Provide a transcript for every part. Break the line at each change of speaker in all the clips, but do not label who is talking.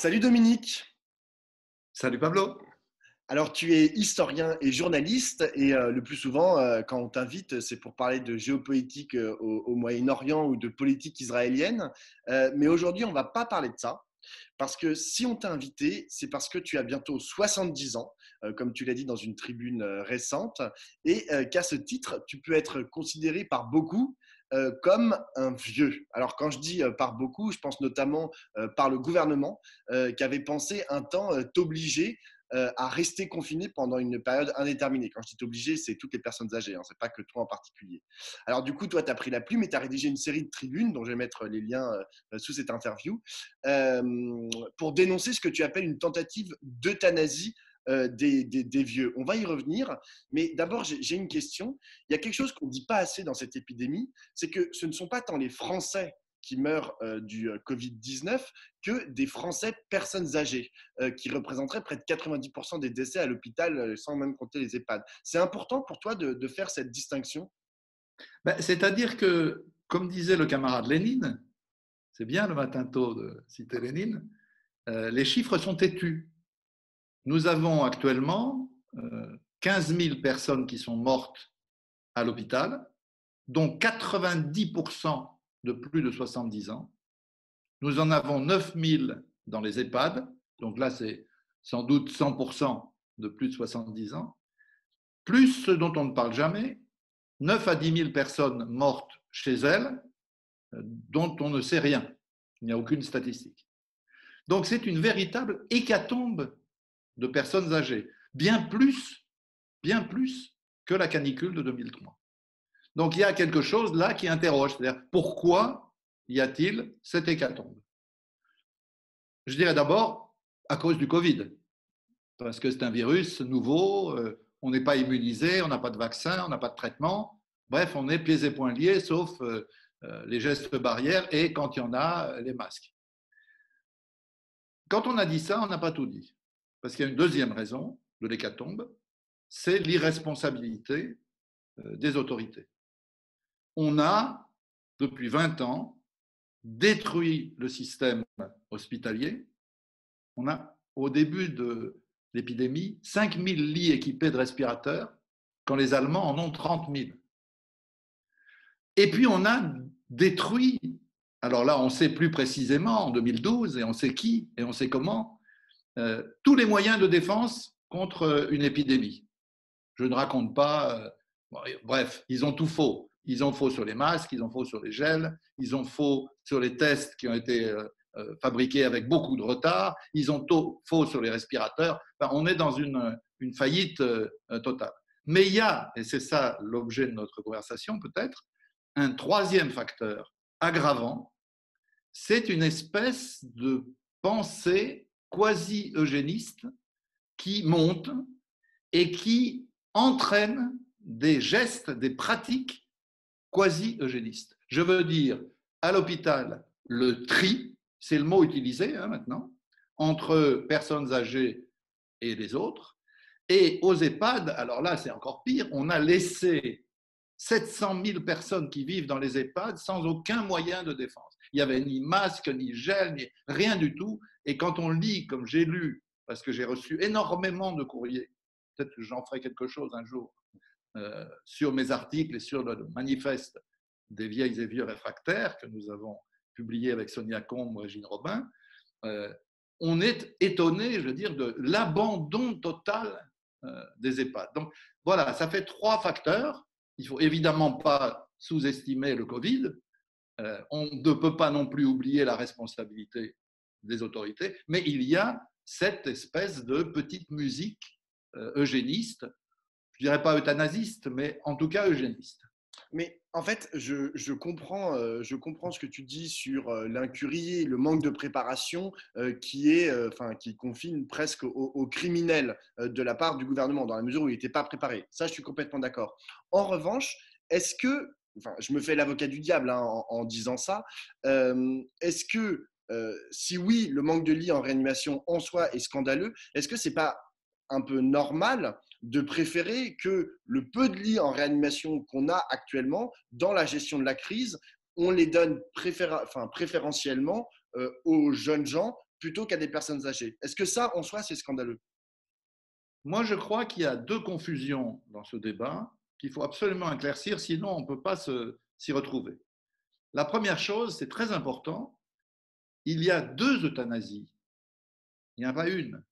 Salut Dominique.
Salut Pablo.
Alors tu es historien et journaliste et le plus souvent quand on t'invite c'est pour parler de géopolitique au Moyen-Orient ou de politique israélienne. Mais aujourd'hui on ne va pas parler de ça parce que si on t'a invité c'est parce que tu as bientôt 70 ans, comme tu l'as dit dans une tribune récente, et qu'à ce titre tu peux être considéré par beaucoup comme un vieux. Alors quand je dis par beaucoup, je pense notamment par le gouvernement qui avait pensé un temps t'obliger à rester confiné pendant une période indéterminée. Quand je dis t'obliger, c'est toutes les personnes âgées, hein, c'est pas que toi en particulier. Alors du coup, toi, tu as pris la plume et tu as rédigé une série de tribunes, dont je vais mettre les liens sous cette interview, euh, pour dénoncer ce que tu appelles une tentative d'euthanasie des vieux. On va y revenir, mais d'abord, j'ai une question. Il y a quelque chose qu'on ne dit pas assez dans cette épidémie, c'est que ce ne sont pas tant les Français qui meurent du Covid-19 que des Français personnes âgées, qui représenteraient près de 90% des décès à l'hôpital, sans même compter les EHPAD. C'est important pour toi de faire cette distinction?
C'est-à-dire que, comme disait le camarade Lénine, c'est bien le matin tôt de citer Lénine, les chiffres sont têtus. Nous avons actuellement 15 000 personnes qui sont mortes à l'hôpital, dont 90% de plus de 70 ans. Nous en avons 9 000 dans les EHPAD, donc là c'est sans doute 100% de plus de 70 ans, plus ce dont on ne parle jamais, 9 à 10 000 personnes mortes chez elles, dont on ne sait rien. Il n'y a aucune statistique. Donc c'est une véritable hécatombe de personnes âgées, bien plus que la canicule de 2003. Donc il y a quelque chose là qui interroge, c'est-à-dire pourquoi y a-t-il cette hécatombe? Je dirais d'abord à cause du Covid, parce que c'est un virus nouveau, on n'est pas immunisé, on n'a pas de vaccin, on n'a pas de traitement. Bref, on est pieds et poings liés, sauf les gestes barrières et, quand il y en a, les masques. Quand on a dit ça, on n'a pas tout dit. Parce qu'il y a une deuxième raison de l'hécatombe, c'est l'irresponsabilité des autorités. On a, depuis 20 ans, détruit le système hospitalier. On a, au début de l'épidémie, 5 000 lits équipés de respirateurs, quand les Allemands en ont 30 000. Et puis on a détruit, alors là on sait plus précisément en 2012, et on sait qui, et on sait comment, tous les moyens de défense contre une épidémie. Je ne raconte pas, bref, ils ont tout faux. Ils ont faux sur les masques, ils ont faux sur les gels, ils ont faux sur les tests qui ont été fabriqués avec beaucoup de retard, ils ont faux sur les respirateurs. Enfin, on est dans une faillite totale. Mais il y a, et c'est ça l'objet de notre conversation peut-être, un troisième facteur aggravant, c'est une espèce de pensée quasi-eugéniste qui monte et qui entraîne des gestes, des pratiques quasi-eugénistes. Je veux dire, à l'hôpital, le tri, c'est le mot utilisé maintenant, entre personnes âgées et les autres. Et aux EHPAD, alors là, c'est encore pire, on a laissé 700 000 personnes qui vivent dans les EHPAD sans aucun moyen de défense. Il n'y avait ni masque, ni gel, ni rien du tout. Et quand on lit, comme j'ai lu, parce que j'ai reçu énormément de courriers, peut-être que j'en ferai quelque chose un jour, sur mes articles et sur le manifeste des vieilles et vieux réfractaires que nous avons publié avec Sonia Combe, Régine Robin, on est étonné, je veux dire, de l'abandon total des EHPAD. Donc voilà, ça fait trois facteurs. Il ne faut évidemment pas sous-estimer le Covid. On ne peut pas non plus oublier la responsabilité des autorités, mais il y a cette espèce de petite musique eugéniste, je ne dirais pas euthanasiste, mais en tout cas eugéniste.
Mais en fait, je comprends ce que tu dis sur l'incurie, le manque de préparation qui confine presque au criminel de la part du gouvernement, dans la mesure où il n'était pas préparé. Ça, je suis complètement d'accord. En revanche, est-ce que, enfin, je me fais l'avocat du diable hein, en disant ça, est-ce que, si oui, le manque de lits en réanimation en soi est scandaleux, est-ce que ce n'est pas un peu normal de préférer que le peu de lits en réanimation qu'on a actuellement dans la gestion de la crise, on les donne préférentiellement aux jeunes gens plutôt qu'à des personnes âgées. Est-ce que ça, en soi, c'est scandaleux?
Moi, je crois qu'il y a deux confusions dans ce débat qu'il faut absolument éclaircir, sinon on ne peut pas s'y retrouver. La première chose, c'est très important, il y a deux euthanasies. Il n'y en a pas une.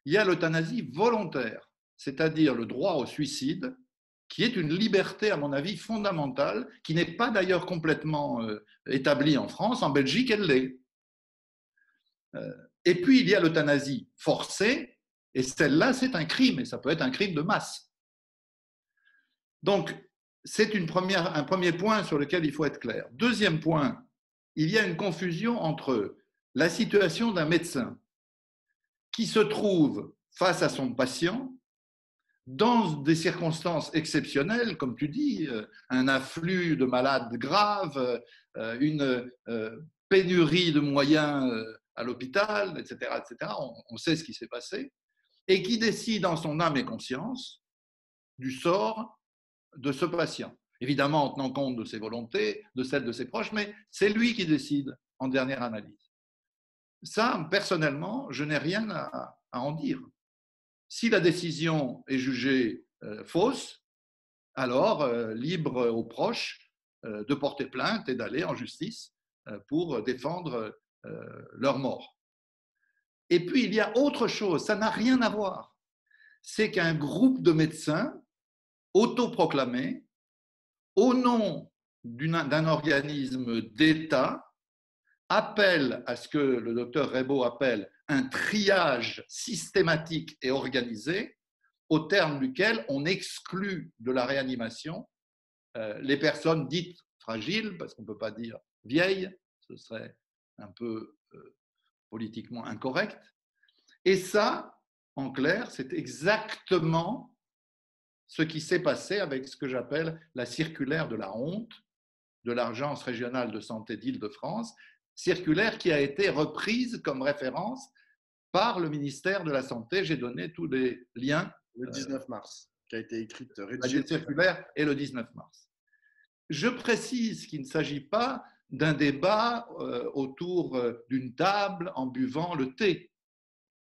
Il y a l'euthanasie volontaire, c'est-à-dire le droit au suicide, qui est une liberté, à mon avis, fondamentale, qui n'est pas d'ailleurs complètement établie en France. En Belgique, elle l'est. Et puis, il y a l'euthanasie forcée, et celle-là, c'est un crime, et ça peut être un crime de masse. Donc, c'est un premier point sur lequel il faut être clair. Deuxième point, il y a une confusion entre la situation d'un médecin qui se trouve face à son patient dans des circonstances exceptionnelles, comme tu dis, un afflux de malades graves, une pénurie de moyens à l'hôpital, etc., etc. On sait ce qui s'est passé, et qui décide en son âme et conscience du sort de ce patient. Évidemment, en tenant compte de ses volontés, de celles de ses proches, mais c'est lui qui décide en dernière analyse. Ça, personnellement, je n'ai rien à en dire. Si la décision est jugée fausse, alors libre aux proches de porter plainte et d'aller en justice pour défendre leur mort. Et puis, il y a autre chose, ça n'a rien à voir. C'est qu'un groupe de médecins autoproclamés, au nom d'un organisme d'État, appelle à ce que le docteur Rebaud appelle un triage systématique et organisé, au terme duquel on exclut de la réanimation les personnes dites fragiles, parce qu'on ne peut pas dire vieilles, ce serait un peu politiquement incorrect. Et ça, en clair, c'est exactement ce qui s'est passé avec ce que j'appelle la circulaire de la honte de l'Agence régionale de santé d'Île-de-France, circulaire qui a été reprise comme référence par le ministère de la Santé. J'ai donné tous les liens.
Le 19 mars, qui a été écrite,
rédigée. La circulaire est le 19 mars. Je précise qu'il ne s'agit pas d'un débat autour d'une table en buvant le thé.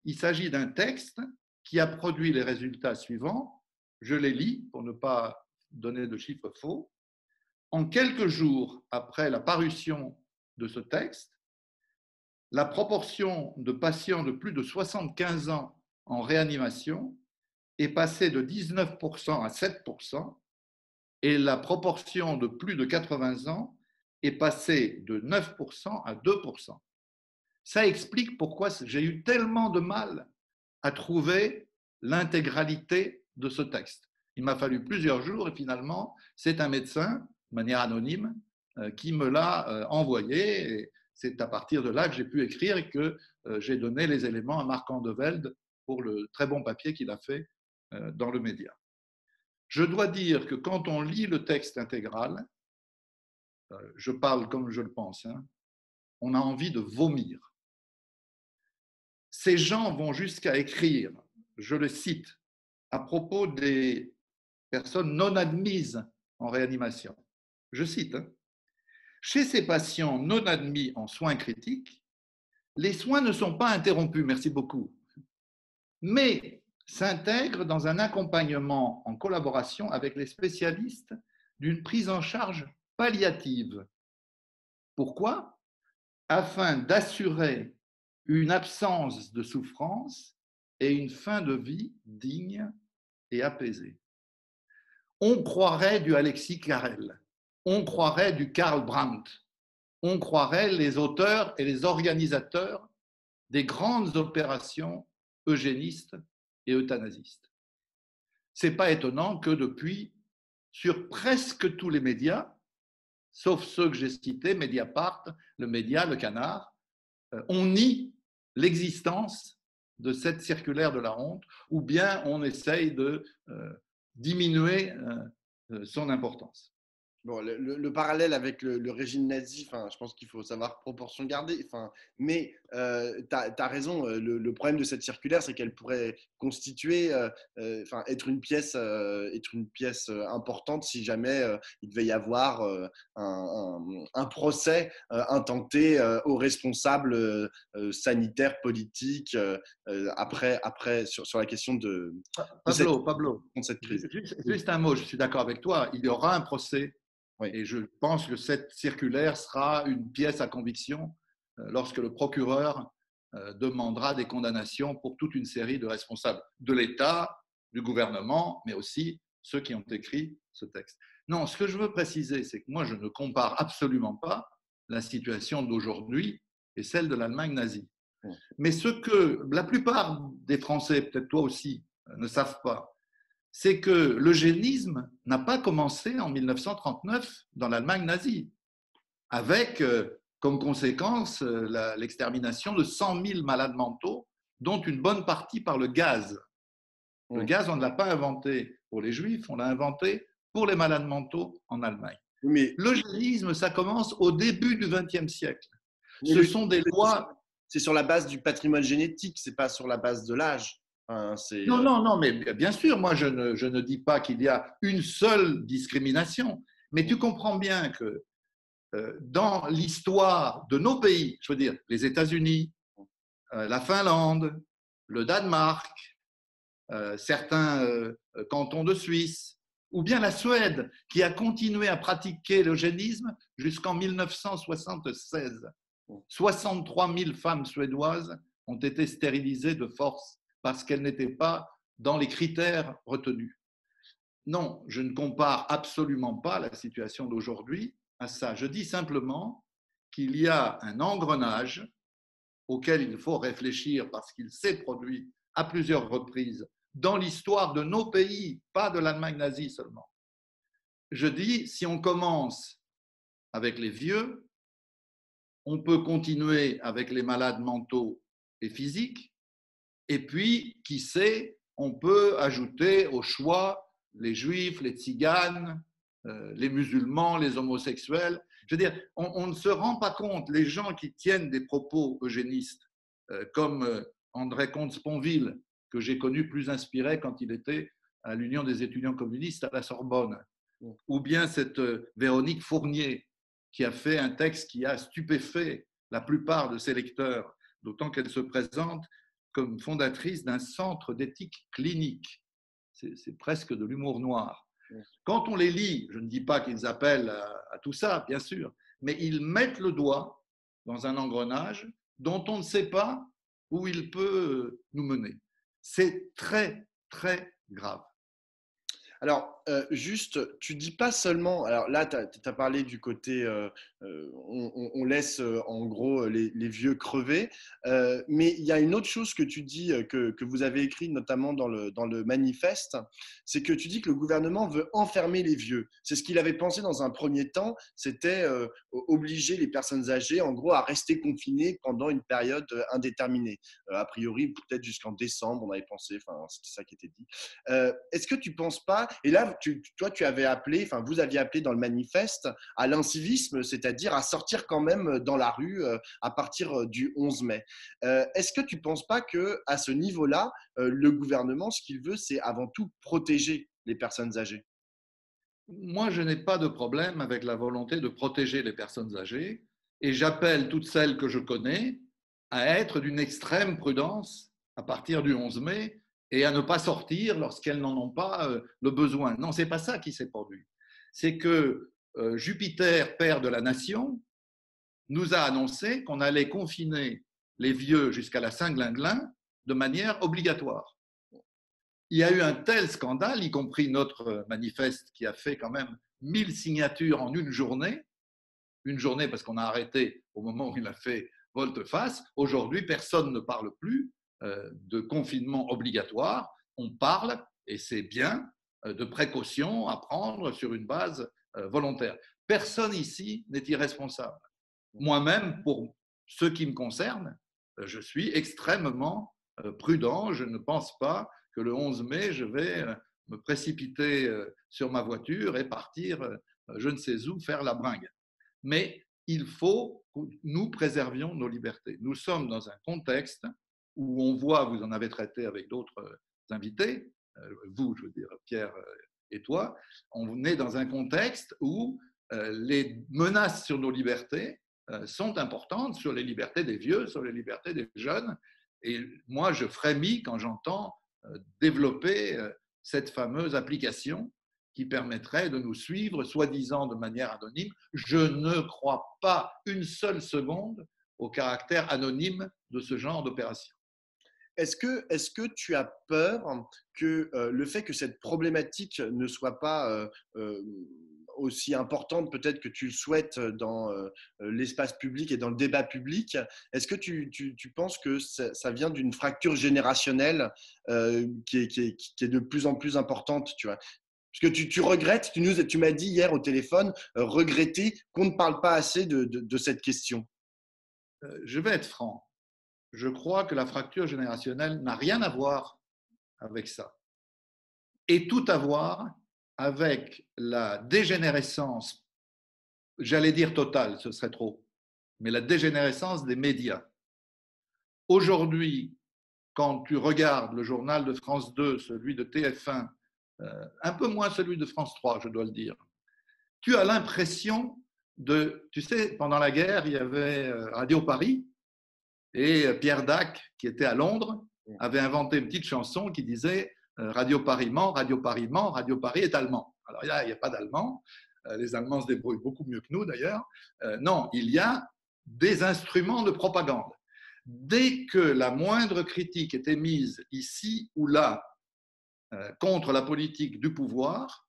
Il s'agit d'un texte qui a produit les résultats suivants. Je les lis pour ne pas donner de chiffres faux. En quelques jours après la parution de ce texte, la proportion de patients de plus de 75 ans en réanimation est passée de 19% à 7%, et la proportion de plus de 80 ans est passée de 9% à 2%. Ça explique pourquoi j'ai eu tellement de mal à trouver l'intégralité de ce texte. Il m'a fallu plusieurs jours et finalement, c'est un médecin, de manière anonyme, qui me l'a envoyé. Et c'est à partir de là que j'ai pu écrire et que j'ai donné les éléments à Marc Andevelde pour le très bon papier qu'il a fait dans le média. Je dois dire que quand on lit le texte intégral, je parle comme je le pense, hein, on a envie de vomir. Ces gens vont jusqu'à écrire, je le cite, à propos des personnes non admises en réanimation. Je cite, hein, chez ces patients non admis en soins critiques, les soins ne sont pas interrompus, merci beaucoup, mais s'intègrent dans un accompagnement en collaboration avec les spécialistes d'une prise en charge palliative. Pourquoi? Afin d'assurer une absence de souffrance et une fin de vie digne et apaisée. On croirait du Alexis Carrel, on croirait du Karl Brandt, on croirait les auteurs et les organisateurs des grandes opérations eugénistes et euthanasistes. Ce n'est pas étonnant que depuis, sur presque tous les médias, sauf ceux que j'ai cités, Mediapart, le Média, le Canard, on nie l'existence de cette circulaire de la honte, ou bien on essaye de diminuer son importance.
Bon, le parallèle avec le régime nazi, enfin, je pense qu'il faut savoir proportion garder. Enfin, mais tu as raison, le problème de cette circulaire, c'est qu'elle pourrait constituer, enfin, être une pièce importante si jamais il devait y avoir un procès intenté aux responsables sanitaires, politiques, après sur la question de cette,
Pablo,
de cette crise.
juste un mot, je suis d'accord avec toi, il y aura un procès
Oui.
et je pense que cette circulaire sera une pièce à conviction lorsque le procureur demandera des condamnations pour toute une série de responsables de l'État, du gouvernement, mais aussi ceux qui ont écrit ce texte. Non, ce que je veux préciser, c'est que moi, je ne compare absolument pas la situation d'aujourd'hui et celle de l'Allemagne nazie. Mais ce que la plupart des Français, peut-être toi aussi, ne savent pas, c'est que l'eugénisme n'a pas commencé en 1939 dans l'Allemagne nazie, avec comme conséquence l'extermination de 100 000 malades mentaux, dont une bonne partie par le gaz. Le gaz, on ne l'a pas inventé pour les juifs, on l'a inventé pour les malades mentaux en Allemagne.
Mais
L'eugénisme, ça commence au début du XXe siècle.
Mais
Ce sont des lois.
c'est sur la base du patrimoine génétique, c'est pas sur la base de l'âge. Enfin,
Non, non, non, mais bien sûr, moi, je ne dis pas qu'il y a une seule discrimination, mais tu comprends bien que dans l'histoire de nos pays, je veux dire, les États-Unis, la Finlande, le Danemark, certains cantons de Suisse, ou bien la Suède, qui a continué à pratiquer l'eugénisme jusqu'en 1976. 63 000 femmes suédoises ont été stérilisées de force parce qu'elles n'étaient pas dans les critères retenus. Non, je ne compare absolument pas la situation d'aujourd'hui à ça. Je dis simplement qu'il y a un engrenage auquel il faut réfléchir parce qu'il s'est produit à plusieurs reprises dans l'histoire de nos pays, pas de l'Allemagne nazie seulement. Je dis, si on commence avec les vieux, on peut continuer avec les malades mentaux et physiques, et puis, qui sait, on peut ajouter au choix les juifs, les tziganes, les musulmans, les homosexuels. Je veux dire, on ne se rend pas compte, les gens qui tiennent des propos eugénistes, comme André Comte-Sponville, que j'ai connu plus inspiré quand il était à l'Union des étudiants communistes à la Sorbonne, ou bien cette Véronique Fournier, qui a fait un texte qui a stupéfait la plupart de ses lecteurs, d'autant qu'elle se présente comme fondatrice d'un centre d'éthique clinique. C'est presque de l'humour noir. Quand on les lit, je ne dis pas qu'ils appellent à tout ça, bien sûr, mais ils mettent le doigt dans un engrenage dont on ne sait pas où il peut nous mener. C'est très, très grave.
Alors, juste, tu dis pas seulement. Alors là, tu as parlé du côté. On laisse en gros les vieux crever. Mais il y a une autre chose que tu dis, que vous avez écrit notamment dans le manifeste, c'est que tu dis que le gouvernement veut enfermer les vieux. C'est ce qu'il avait pensé dans un premier temps, c'était obliger les personnes âgées, en gros, à rester confinées pendant une période indéterminée. A priori, peut-être jusqu'en décembre, on avait pensé. Enfin, c'était ça qui était dit. Est-ce que tu penses pas, et là, toi, tu avais appelé, enfin, vous aviez appelé dans le manifeste à l'incivisme, c'est-à-dire à sortir quand même dans la rue à partir du 11 mai. Est-ce que tu ne penses pas qu'à ce niveau-là, le gouvernement, ce qu'il veut, c'est avant tout protéger les personnes âgées?
Moi, je n'ai pas de problème avec la volonté de protéger les personnes âgées et j'appelle toutes celles que je connais à être d'une extrême prudence à partir du 11 mai et à ne pas sortir lorsqu'elles n'en ont pas le besoin. Non, ce n'est pas ça qui s'est produit. C'est que Jupiter, père de la nation, nous a annoncé qu'on allait confiner les vieux jusqu'à la Saint-Glinglin de manière obligatoire. Il y a eu un tel scandale, y compris notre manifeste qui a fait quand même 1000 signatures en une journée parce qu'on a arrêté au moment où il a fait volte-face. Aujourd'hui, personne ne parle plus de confinement obligatoire. On parle, et c'est bien, de précautions à prendre sur une base volontaire. Personne ici n'est irresponsable. Moi-même, pour ce qui me concerne, je suis extrêmement prudent. Je ne pense pas que le 11 mai, je vais me précipiter sur ma voiture et partir je ne sais où faire la bringue. Mais il faut que nous préservions nos libertés. Nous sommes dans un contexte où on voit, vous en avez traité avec d'autres invités, vous, je veux dire, Pierre et toi, on est dans un contexte où les menaces sur nos libertés sont importantes, sur les libertés des vieux, sur les libertés des jeunes. Et moi, je frémis quand j'entends développer cette fameuse application qui permettrait de nous suivre, soi-disant de manière anonyme. Je ne crois pas une seule seconde au caractère anonyme de ce genre d'opération.
Est-ce que tu as peur que le fait que cette problématique ne soit pas aussi importante peut-être que tu le souhaites dans l'espace public et dans le débat public, est-ce que tu penses que ça vient d'une fracture générationnelle qui est de plus en plus importante, tu vois? Parce que tu regrettes, tu m'as dit hier au téléphone, regretter qu'on ne parle pas assez de cette question.
Je vais être franc. Je crois que la fracture générationnelle n'a rien à voir avec ça. Et tout à voir avec la dégénérescence, j'allais dire totale, ce serait trop, mais la dégénérescence des médias. Aujourd'hui, quand tu regardes le journal de France 2, celui de TF1, un peu moins celui de France 3, je dois le dire, tu as l'impression tu sais, pendant la guerre, il y avait Radio Paris, et Pierre Dac, qui était à Londres, avait inventé une petite chanson qui disait Radio Paris ment, Radio Paris ment, Radio Paris est allemand. Alors là, il n'y a pas d'allemand. Les Allemands se débrouillent beaucoup mieux que nous d'ailleurs. Non, il y a des instruments de propagande. Dès que la moindre critique est émise ici ou là contre la politique du pouvoir,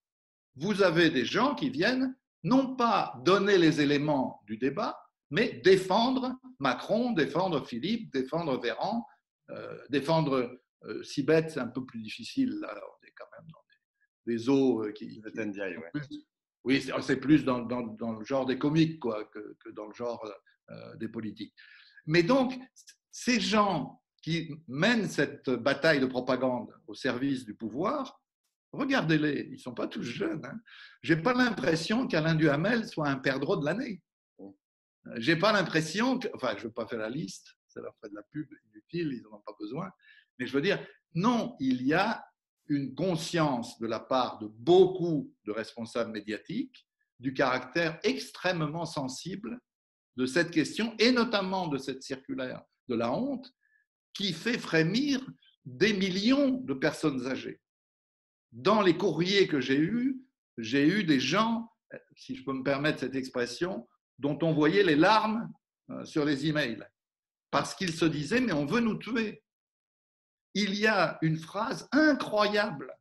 vous avez des gens qui viennent non pas donner les éléments du débat, mais défendre Macron, défendre Philippe, défendre Véran, défendre Sibeth, c'est un peu plus difficile, là, on est quand même dans des eaux qui… Oui, c'est plus dans le genre des comiques quoi, que dans le genre des politiques. Mais donc, ces gens qui mènent cette bataille de propagande au service du pouvoir, regardez-les, ils ne sont pas tous jeunes. Hein. Je n'ai pas l'impression qu'Alain Duhamel soit un perdreau de l'année. Je n'ai pas l'impression que, enfin, je ne veux pas faire la liste, ça leur fait de la pub inutile, ils n'en ont pas besoin. Mais je veux dire, non, il y a une conscience de la part de beaucoup de responsables médiatiques du caractère extrêmement sensible de cette question et notamment de cette circulaire de la honte qui fait frémir des millions de personnes âgées. Dans les courriers que j'ai eus des gens, si je peux me permettre cette expression, dont on voyait les larmes sur les emails, parce qu'ils se disaient « mais on veut nous tuer ». Il y a une phrase incroyable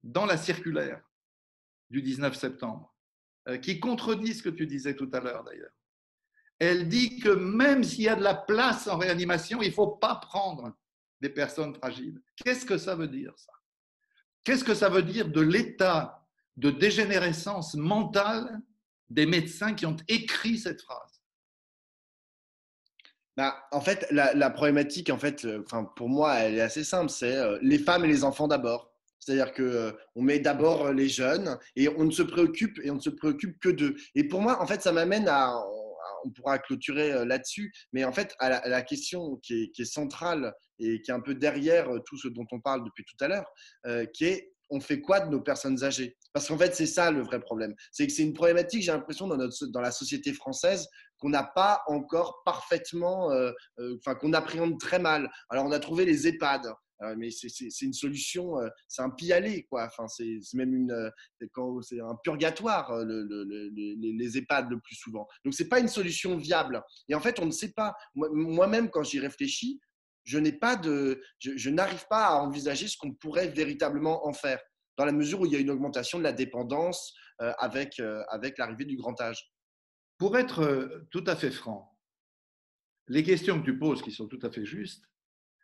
dans la circulaire du 19 septembre qui contredit ce que tu disais tout à l'heure d'ailleurs. Elle dit que même s'il y a de la place en réanimation, il ne faut pas prendre des personnes fragiles. Qu'est-ce que ça veut dire ça? Qu'est-ce que ça veut dire de l'état de dégénérescence mentale des médecins qui ont écrit cette phrase?
En fait, la problématique, en fait, pour moi, elle est assez simple. C'est les femmes et les enfants d'abord. C'est-à-dire qu'on met d'abord les jeunes et on ne se préoccupe que d'eux. Et pour moi, en fait, ça m'amène on pourra clôturer là-dessus, mais en fait, à la question qui est centrale et qui est un peu derrière tout ce dont on parle depuis tout à l'heure, qui est on fait quoi de nos personnes âgées? Parce qu'en fait, c'est ça le vrai problème. C'est que c'est une problématique, j'ai l'impression, dans la société française, qu'on n'a pas encore parfaitement, qu'on appréhende très mal. Alors, on a trouvé les EHPAD, mais c'est une solution, c'est un pis-aller, quoi. Enfin, c'est même c'est un purgatoire, les EHPAD le plus souvent. Donc, c'est pas une solution viable. Et en fait, on ne sait pas. Moi-même, quand j'y réfléchis, je n'arrive pas à envisager ce qu'on pourrait véritablement en faire, dans la mesure où il y a une augmentation de la dépendance avec l'arrivée du grand âge.
Pour être tout à fait franc, les questions que tu poses, qui sont tout à fait justes,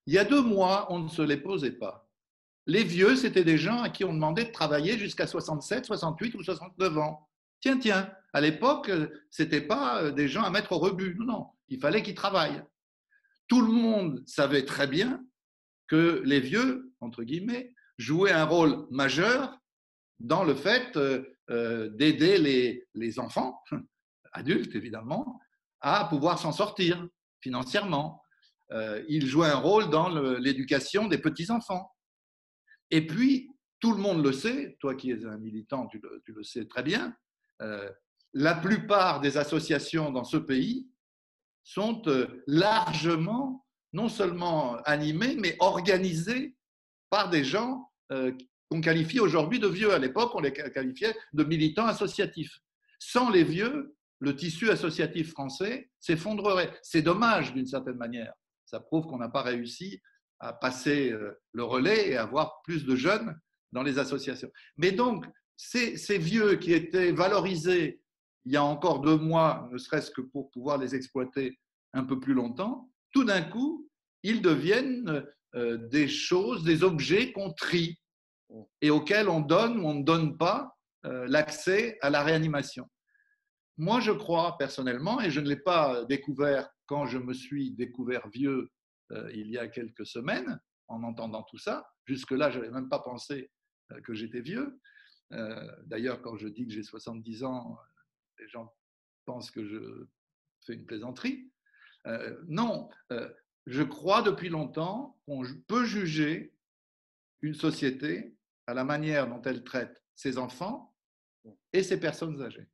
il y a 2 mois, on ne se les posait pas. Les vieux, c'était des gens à qui on demandait de travailler jusqu'à 67, 68 ou 69 ans. Tiens, à l'époque, ce n'était pas des gens à mettre au rebut. Non, il fallait qu'ils travaillent. Tout le monde savait très bien que les vieux, entre guillemets, jouaient un rôle majeur dans le fait d'aider les enfants, adultes évidemment, à pouvoir s'en sortir financièrement. Il jouait un rôle dans l'éducation des petits-enfants. Et puis, tout le monde le sait, toi qui es un militant, tu le sais très bien, la plupart des associations dans ce pays sont largement, non seulement animées, mais organisées par des gens qu'on qualifie aujourd'hui de vieux. À l'époque, on les qualifiait de militants associatifs. Sans les vieux, le tissu associatif français s'effondrerait. C'est dommage d'une certaine manière. Ça prouve qu'on n'a pas réussi à passer le relais et à avoir plus de jeunes dans les associations. Mais donc, ces vieux qui étaient valorisés il y a encore 2 mois, ne serait-ce que pour pouvoir les exploiter un peu plus longtemps, tout d'un coup, ils deviennent des choses, des objets qu'on trie et auxquels on donne ou on ne donne pas l'accès à la réanimation. Moi, je crois personnellement, et je ne l'ai pas découvert quand je me suis découvert vieux il y a quelques semaines, en entendant tout ça. Jusque-là, je n'avais même pas pensé que j'étais vieux. D'ailleurs, quand je dis que j'ai 70 ans, les gens pensent que je fais une plaisanterie. Non, je crois depuis longtemps qu'on peut juger une société à la manière dont elle traite ses enfants et ses personnes âgées.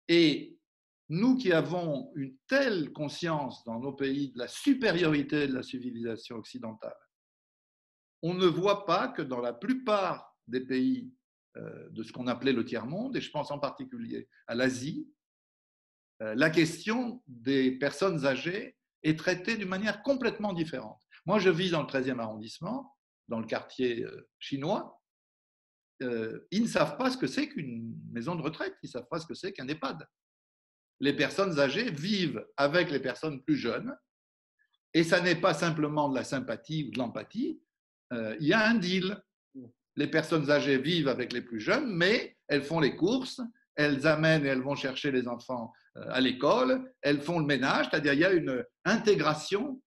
Et nous qui avons une telle conscience dans nos pays de la supériorité de la civilisation occidentale, on ne voit pas que dans la plupart des pays de ce qu'on appelait le tiers-monde, et je pense en particulier à l'Asie, la question des personnes âgées est traitée d'une manière complètement différente. Moi, je vis dans le 13e arrondissement, dans le quartier chinois. Ils ne savent pas ce que c'est qu'une maison de retraite, ils ne savent pas ce que c'est qu'un EHPAD. Les personnes âgées vivent avec les personnes plus jeunes, et ça n'est pas simplement de la sympathie ou de l'empathie, il y a un deal. Les personnes âgées vivent avec les plus jeunes, mais elles font les courses, elles amènent et elles vont chercher les enfants à l'école, elles font le ménage, c'est-à-dire il y a une intégration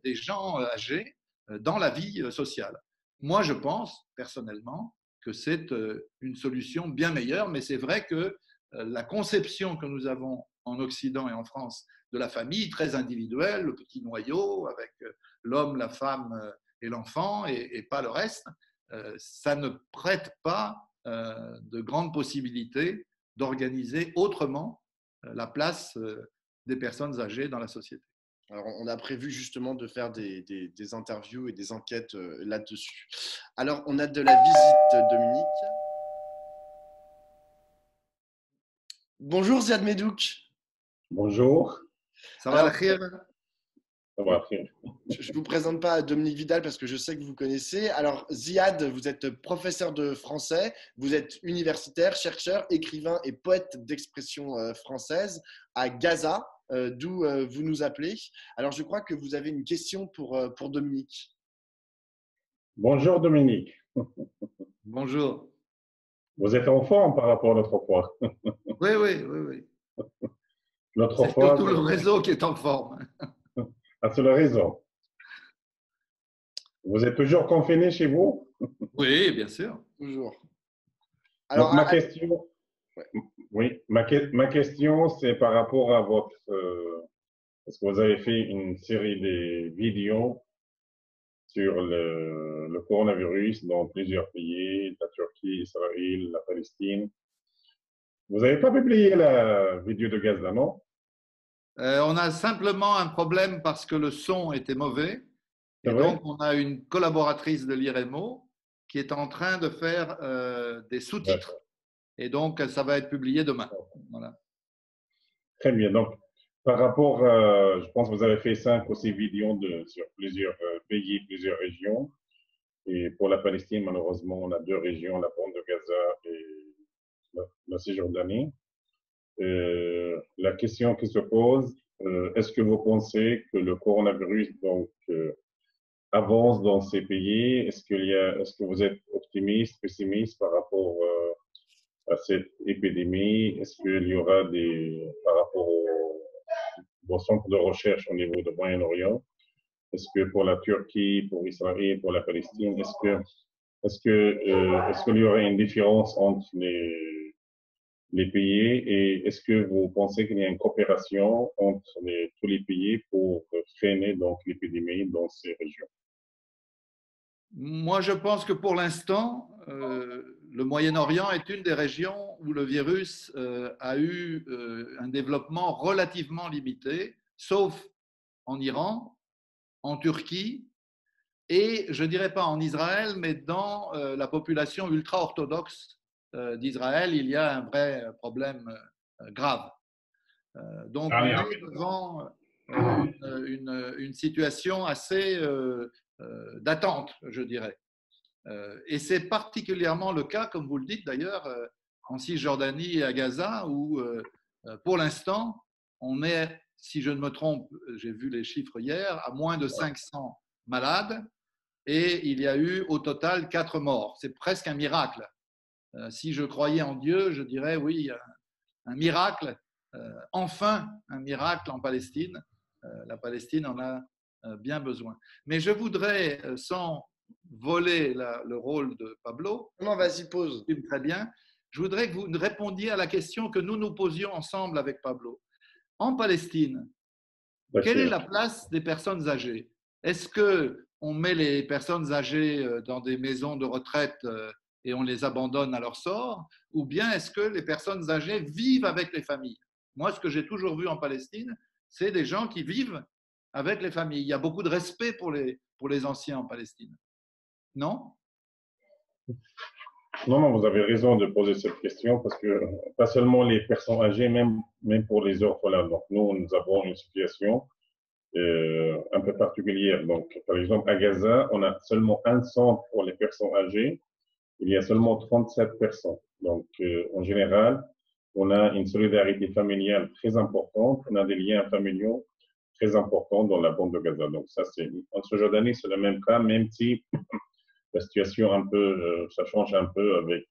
des gens âgés dans la vie sociale. Moi, je pense personnellement que c'est une solution bien meilleure, mais c'est vrai que la conception que nous avons en Occident et en France de la famille, très individuelle, le petit noyau avec l'homme, la femme et l'enfant et pas le reste, ça ne prête pas de grandes possibilités d'organiser autrement la place des personnes âgées dans la société.
Alors, on a prévu justement de faire des interviews et des enquêtes là-dessus. Alors, on a de la visite, Dominique. Bonjour Ziad Medouk.
Bonjour.
Ça va, Khir?
Ça va, Khir.
Je ne vous présente pas Dominique Vidal parce que je sais que vous connaissez. Alors, Ziad, vous êtes professeur de français, vous êtes universitaire, chercheur, écrivain et poète d'expression française à Gaza, d'où vous nous appelez. Alors, je crois que vous avez une question pour Dominique.
Bonjour Dominique.
Bonjour.
Vous êtes en forme par rapport à l'autre fois.
Oui, oui, oui, oui.
L'autre
c'est
fois,
surtout le réseau qui est en forme.
Ah, c'est le réseau. Vous êtes toujours confiné chez vous?
Oui, bien sûr.
Toujours.
Alors, ma question, oui, ma question, c'est par rapport à votre, parce que vous avez fait une série de vidéos sur le coronavirus dans plusieurs pays, la Turquie, Israël, la Palestine. Vous n'avez pas publié la vidéo de Gaza, non?
On a simplement un problème parce que le son était mauvais. Et donc, on a une collaboratrice de l'IREMO qui est en train de faire des sous-titres. Et donc, ça va être publié demain. Voilà.
Très bien. Donc, par rapport, je pense que vous avez fait 5 ou 6 vidéos sur plusieurs pays, plusieurs régions. Et pour la Palestine, malheureusement, on a 2 régions, la bande de Gaza et la Cisjordanie. La question qui se pose, est-ce que vous pensez que le coronavirus donc, avance dans ces pays? Est-ce que vous êtes optimiste, pessimiste par rapport à cette épidémie? Est-ce qu'il y aura par rapport au centre de recherche au niveau du Moyen-Orient, est-ce que pour la Turquie, pour Israël, pour la Palestine, est-ce qu'il y aurait une différence entre les pays et est-ce que vous pensez qu'il y a une coopération entre tous les pays pour freiner donc l'épidémie dans ces régions?
Moi, je pense que pour l'instant, le Moyen-Orient est une des régions où le virus a eu un développement relativement limité, sauf en Iran, en Turquie et je ne dirais pas en Israël, mais dans la population ultra-orthodoxe d'Israël, il y a un vrai problème grave. Donc
Ah,
on
yeah.
est devant une situation assez d'attente, je dirais. Et c'est particulièrement le cas, comme vous le dites d'ailleurs, en Cisjordanie et à Gaza, où pour l'instant, on est, si je ne me trompe, j'ai vu les chiffres hier, à moins de 500 malades et il y a eu au total 4 morts. C'est presque un miracle. Si je croyais en Dieu, je dirais oui, un miracle, enfin un miracle en Palestine. La Palestine en a bien besoin. Mais je voudrais, sans voler le rôle de Pablo,
Non, vas-y, pose.
très bien, je voudrais que vous répondiez à la question que nous nous posions ensemble avec Pablo. En Palestine, quelle est la place des personnes âgées? Est-ce qu'on met les personnes âgées dans des maisons de retraite et on les abandonne à leur sort? Ou bien est-ce que les personnes âgées vivent avec les familles? Moi, ce que j'ai toujours vu en Palestine, c'est des gens qui vivent avec les familles. Il y a beaucoup de respect pour les anciens en Palestine. Non?
Non, non, vous avez raison de poser cette question parce que pas seulement les personnes âgées, même pour les orphelins. Donc, nous avons une situation un peu particulière. Donc, par exemple, à Gaza, on a seulement un centre pour les personnes âgées. Il y a seulement 37 personnes. Donc, en général, on a une solidarité familiale très importante. On a des liens familiaux très importants dans la bande de Gaza. Donc, ça, c'est en Cisjordanie, c'est le même cas, même si la situation un peu, ça change un peu avec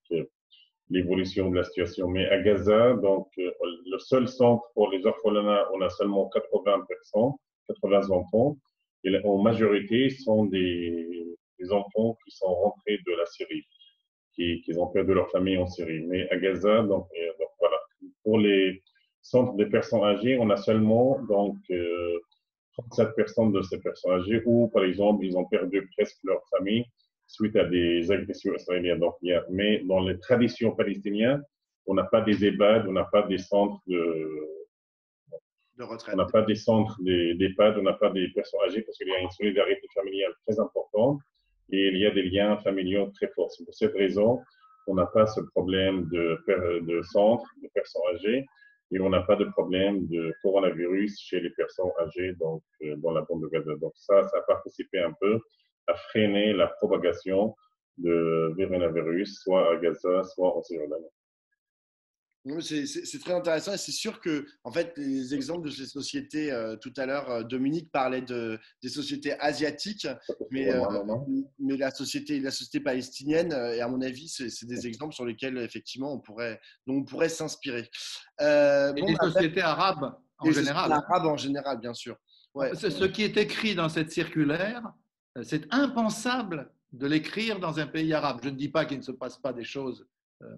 l'évolution de la situation. Mais à Gaza, donc, le seul centre pour les orphelinats, on a seulement 80 personnes, 80 enfants. Et en majorité, sont des enfants qui sont rentrés de la Syrie, qui ont perdu leur famille en Syrie. Mais à Gaza, donc voilà. Pour les centres de personnes âgées, on a seulement donc 37 personnes de ces personnes âgées où, par exemple, ils ont perdu presque leur famille suite à des agressions israéliennes. Donc, mais dans les traditions palestiniennes, on n'a pas des EHPAD, on n'a pas des centres
de retraite.
On n'a pas des centres d'EHPAD, on n'a pas des personnes âgées parce qu'il y a une solidarité familiale très importante et il y a des liens familiaux très forts. C'est pour cette raison qu'on n'a pas ce problème de centre de personnes âgées et on n'a pas de problème de coronavirus chez les personnes âgées donc, dans la bande de Gaza. Donc ça a participé un peu à freiner la propagation de coronavirus, soit à Gaza, soit en Cisjordanie.
C'est très intéressant et c'est sûr que en fait, les exemples de ces sociétés, tout à l'heure, Dominique parlait des sociétés asiatiques, mais, mais la société palestinienne, et à mon avis, c'est des exemples sur lesquels effectivement dont on pourrait s'inspirer.
Et les sociétés arabes en général.
Les arabes en général, bien sûr. Ouais.
Ce qui est écrit dans cette circulaire, c'est impensable de l'écrire dans un pays arabe. Je ne dis pas qu'il ne se passe pas des choses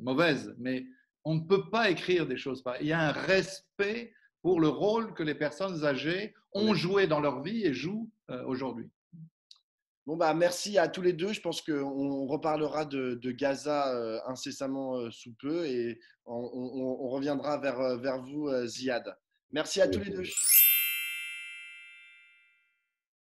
mauvaises, mais on ne peut pas écrire des choses pareilles. Il y a un respect pour le rôle que les personnes âgées ont joué dans leur vie et jouent aujourd'hui.
Bon, bah, merci à tous les deux. Je pense qu'on reparlera de Gaza incessamment sous peu et on reviendra vers vous, Ziad. Merci à tous les deux.